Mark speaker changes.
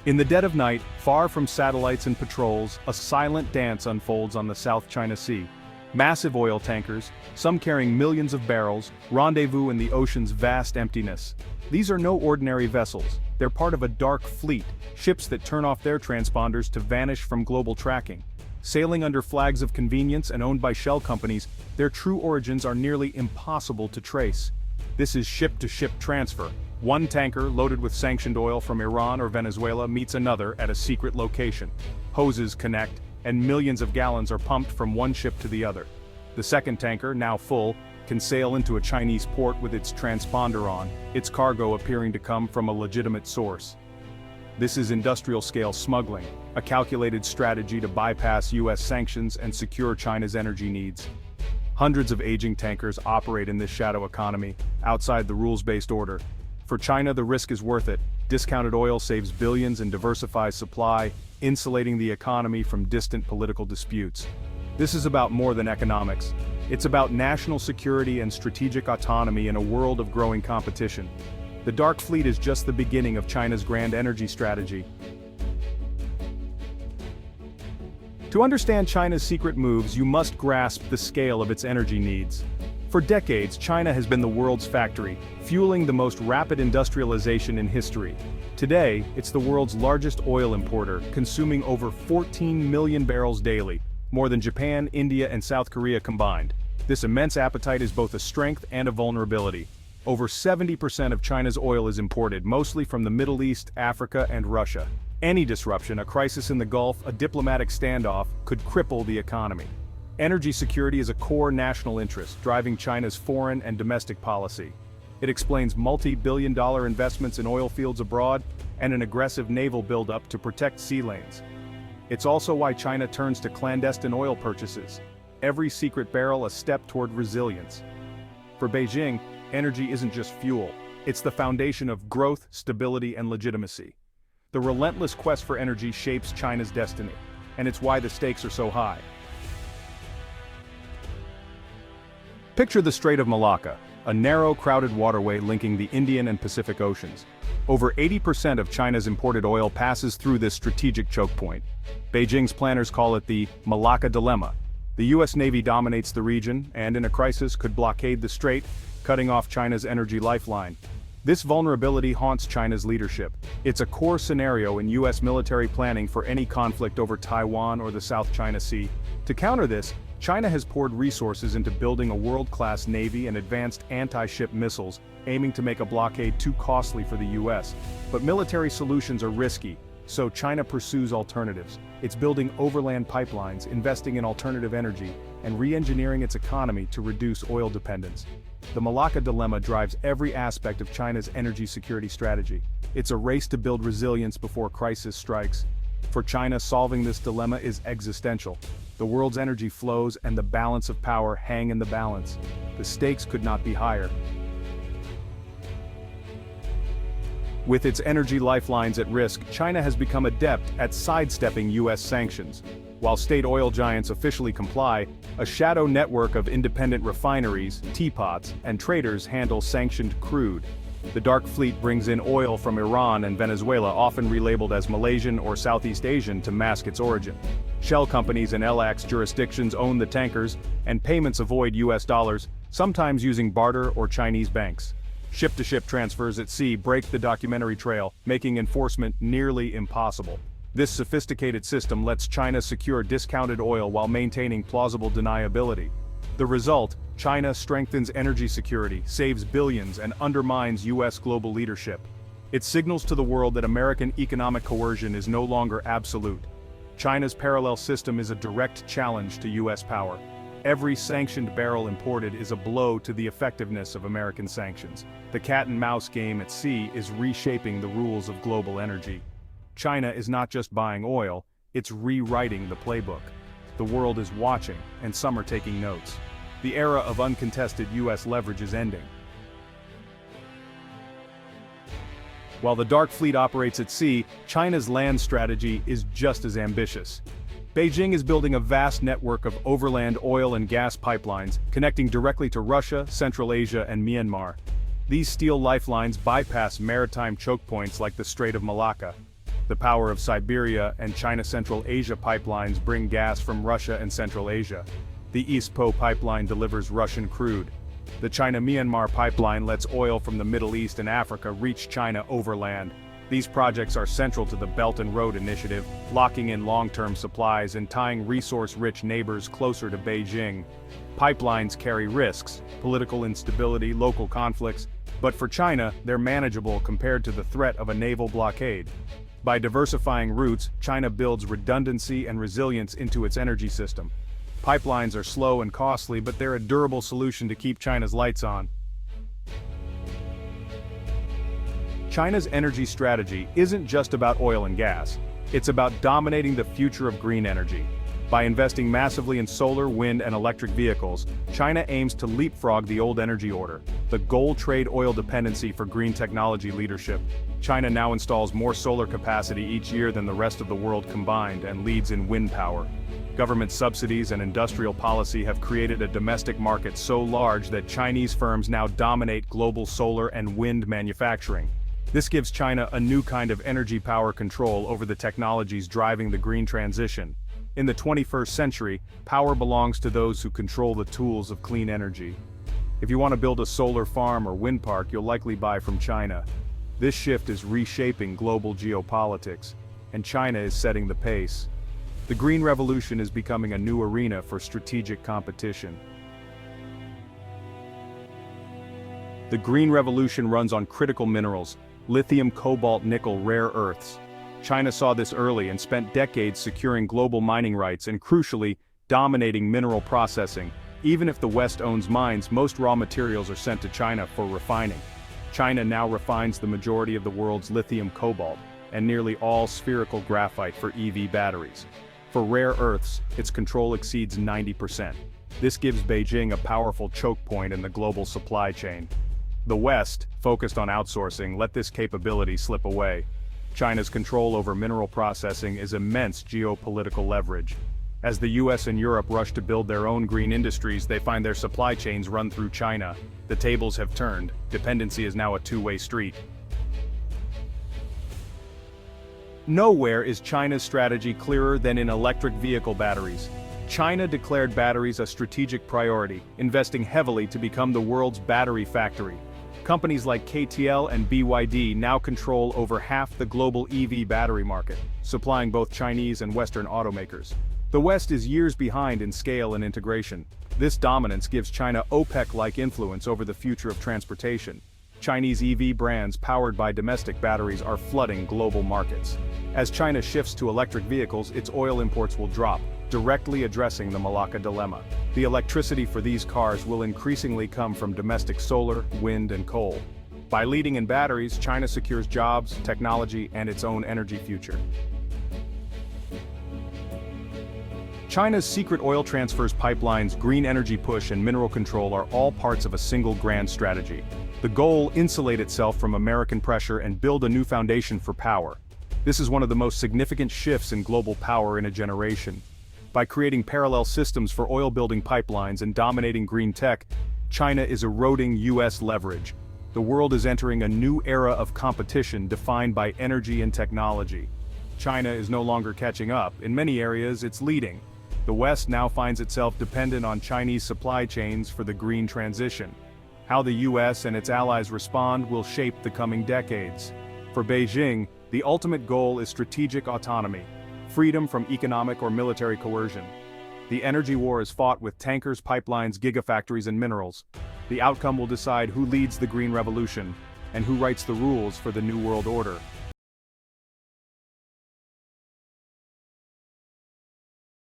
Speaker 1: In the dead of night, far from satellites and patrols, a silent dance unfolds on the South China Sea. Massive oil tankers, some carrying millions of barrels, rendezvous in the ocean's vast emptiness. These are no ordinary vessels. They're part of a dark fleet, ships that turn off their transponders to vanish from global tracking. Sailing under flags of convenience and owned by shell companies, their true origins are nearly impossible to trace. This is ship-to-ship transfer. One tanker loaded with sanctioned oil from Iran or Venezuela meets another at a secret location. Hoses connect, and millions of gallons are pumped from one ship to the other. The second tanker, now full, can sail into a Chinese port with its transponder on, its cargo appearing to come from a legitimate source. This is industrial-scale smuggling, a calculated strategy to bypass U.S. sanctions and secure China's energy needs. Hundreds of aging tankers operate in this shadow economy, outside the rules-based order. For China, the risk is worth it. Discounted oil saves billions and diversifies supply, insulating the economy from distant political disputes. This is about more than economics. It's about national security and strategic autonomy in a world of growing competition. The Dark Fleet is just the beginning of China's grand energy strategy. To understand China's secret moves, you must grasp the scale of its energy needs. For decades, China has been the world's factory, fueling the most rapid industrialization in history. Today, it's the world's largest oil importer, consuming over 14 million barrels daily, more than Japan, India, and South Korea combined. This immense appetite is both a strength and a vulnerability. Over 70% of China's oil is imported, mostly from the Middle East, Africa, and Russia. Any disruption, a crisis in the Gulf, a diplomatic standoff, could cripple the economy. Energy security is a core national interest, driving China's foreign and domestic policy. It explains multi-billion-dollar investments in oil fields abroad and an aggressive naval buildup to protect sea lanes. It's also why China turns to clandestine oil purchases. Every secret barrel a step toward resilience. For Beijing, energy isn't just fuel. It's the foundation of growth, stability, and legitimacy. The relentless quest for energy shapes China's destiny, and it's why the stakes are so high. Picture the Strait of Malacca, a narrow, crowded waterway linking the Indian and Pacific Oceans. Over 80% of China's imported oil passes through this strategic choke point. Beijing's planners call it the Malacca Dilemma. The U.S. Navy dominates the region, and in a crisis could blockade the strait, cutting off China's energy lifeline. This vulnerability haunts China's leadership. It's a core scenario in U.S. military planning for any conflict over Taiwan or the South China Sea. To counter this, China has poured resources into building a world-class navy and advanced anti-ship missiles, aiming to make a blockade too costly for the U.S. But military solutions are risky, so China pursues alternatives. It's building overland pipelines, investing in alternative energy, and re-engineering its economy to reduce oil dependence. The Malacca Dilemma drives every aspect of China's energy security strategy. It's a race to build resilience before crisis strikes. For China, solving this dilemma is existential. The world's energy flows and the balance of power hang in the balance. The stakes could not be higher. With its energy lifelines at risk, China has become adept at sidestepping U.S. sanctions. While state oil giants officially comply, a shadow network of independent refineries, teapots, and traders handle sanctioned crude. The Dark Fleet brings in oil from Iran and Venezuela, often relabeled as Malaysian or Southeast Asian to mask its origin. Shell companies in LAX jurisdictions own the tankers, and payments avoid U.S. dollars, sometimes using barter or Chinese banks. Ship-to-ship transfers at sea break the documentary trail, making enforcement nearly impossible. This sophisticated system lets China secure discounted oil while maintaining plausible deniability. The result: China strengthens energy security, saves billions, and undermines U.S. global leadership. It signals to the world that American economic coercion is no longer absolute. China's parallel system is a direct challenge to U.S. power. Every sanctioned barrel imported is a blow to the effectiveness of American sanctions. The cat-and-mouse game at sea is reshaping the rules of global energy. China is not just buying oil, it's rewriting the playbook. The world is watching, and some are taking notes. The era of uncontested U.S. leverage is ending. While the Dark Fleet operates at sea, China's land strategy is just as ambitious. Beijing is building a vast network of overland oil and gas pipelines, connecting directly to Russia, Central Asia, and Myanmar. These steel lifelines bypass maritime choke points like the Strait of Malacca. The power of Siberia and China Central Asia pipelines bring gas from Russia and Central Asia. The East Po pipeline delivers Russian crude. The China-Myanmar pipeline lets oil from the Middle East and Africa reach China overland. These projects are central to the Belt and Road Initiative, locking in long-term supplies and tying resource-rich neighbors closer to Beijing. Pipelines carry risks, political instability, local conflicts, but for China, they're manageable compared to the threat of a naval blockade. By diversifying routes, China builds redundancy and resilience into its energy system. Pipelines are slow and costly, but they're a durable solution to keep China's lights on. China's energy strategy isn't just about oil and gas. It's about dominating the future of green energy. By investing massively in solar, wind, and electric vehicles, China aims to leapfrog the old energy order, the gold trade oil dependency for green technology leadership. China now installs more solar capacity each year than the rest of the world combined and leads in wind power. Government subsidies and industrial policy have created a domestic market so large that Chinese firms now dominate global solar and wind manufacturing. This gives China a new kind of energy power control over the technologies driving the green transition. In the 21st century, power belongs to those who control the tools of clean energy. If you want to build a solar farm or wind park, you'll likely buy from China. This shift is reshaping global geopolitics, and China is setting the pace. The green revolution is becoming a new arena for strategic competition. The green revolution runs on critical minerals: lithium, cobalt, nickel, rare earths. China saw this early and spent decades securing global mining rights and, crucially, dominating mineral processing. Even if the West owns mines, most raw materials are sent to China for refining. China now refines the majority of the world's lithium, cobalt, and nearly all spherical graphite for EV batteries. For rare earths, its control exceeds 90%. This gives Beijing a powerful choke point in the global supply chain. The West, focused on outsourcing, let this capability slip away. China's control over mineral processing is immense geopolitical leverage. As the U.S. and Europe rush to build their own green industries, they find their supply chains run through China. The tables have turned. Dependency is now a two-way street. Nowhere is China's strategy clearer than in electric vehicle batteries. China declared batteries a strategic priority, investing heavily to become the world's battery factory. Companies like KTL and BYD now control over half the global EV battery market, supplying both Chinese and Western automakers. The West is years behind in scale and integration. This dominance gives China OPEC-like influence over the future of transportation. Chinese EV brands powered by domestic batteries are flooding global markets. As China shifts to electric vehicles, its oil imports will drop, directly addressing the Malacca dilemma. The electricity for these cars will increasingly come from domestic solar, wind, and coal. By leading in batteries, China secures jobs, technology, and its own energy future. China's secret oil transfers, pipelines, green energy push, and mineral control are all parts of a single grand strategy. The goal: insulate itself from American pressure and build a new foundation for power. This is one of the most significant shifts in global power in a generation. By creating parallel systems for oil-building pipelines and dominating green tech, China is eroding U.S. leverage. The world is entering a new era of competition defined by energy and technology. China is no longer catching up. In many areas, it's leading. The West now finds itself dependent on Chinese supply chains for the green transition. How the U.S. and its allies respond will shape the coming decades. For Beijing, the ultimate goal is strategic autonomy, freedom from economic or military coercion. The energy war is fought with tankers, pipelines, gigafactories, and minerals. The outcome will decide who leads the green revolution and who writes the rules for the new world order.